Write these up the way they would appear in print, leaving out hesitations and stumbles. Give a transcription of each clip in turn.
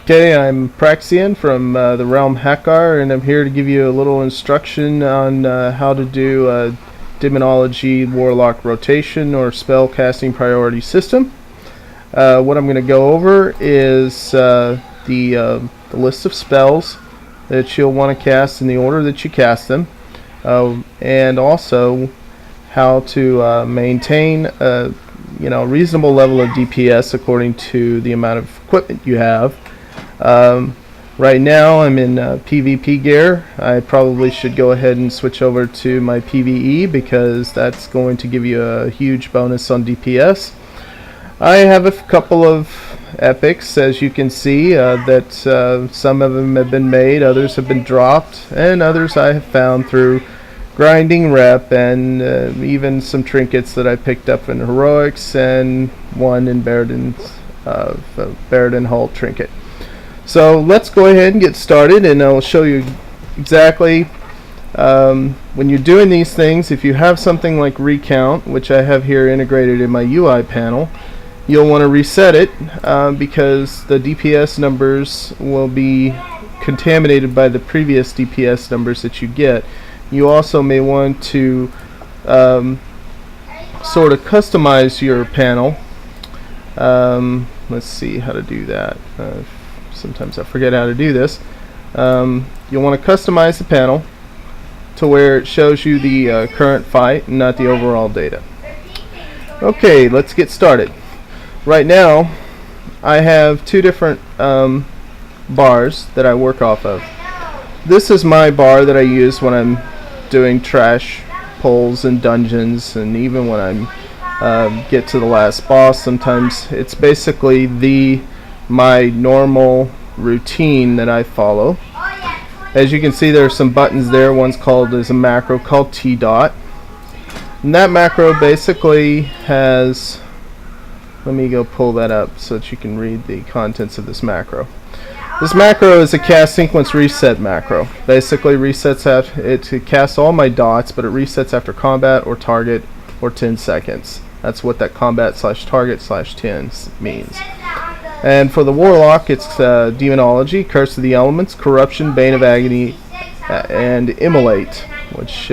Okay, I'm Praxian from the realm Hakkar, and I'm here to give you a little instruction on how to do a Demonology Warlock rotation or spell casting priority system. What I'm going to go over is the list of spells that you'll want to cast in the order that you cast them, and also how to maintain a reasonable level of DPS according to the amount of equipment you have. Right now I'm in PvP gear. I probably should go ahead and switch over to my PvE because that's going to give you a huge bonus on DPS. I have a couple of epics, as you can see, that some of them have been made, others have been dropped, and others I have found through grinding rep, and even some trinkets that I picked up in heroics and one in Baradin's Baradin Hull trinket. So let's go ahead and get started, and I'll show you exactly when you're doing these things. If you have something like recount, which I have here integrated in my UI panel, you'll want to reset it because the DPS numbers will be contaminated by the previous DPS numbers that you get. You also may want to sort of customize your panel. Let's see how to do that. Sometimes I forget how to do this. You'll want to customize the panel to where it shows you the current fight and not the overall data. Okay, let's get started. Right now I have two different bars that I work off of. This is my bar that I use when I'm doing trash pulls in dungeons, and even when I'm get to the last boss. Sometimes it's basically my normal routine that I follow. As you can see, there are some buttons there. One's called as a macro called T dot, and that macro basically has, let me go pull that up so that you can read the contents of this macro. This macro is a cast sequence reset macro. Basically resets it casts all my dots, but it resets after combat or target or 10 seconds. That's what that combat/target/10 means. And for the Warlock, it's Demonology, Curse of the Elements, Corruption, Bane of Agony, and Immolate, which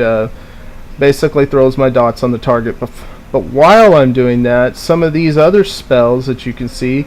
basically throws my dots on the target. But while I'm doing that, some of these other spells that you can see,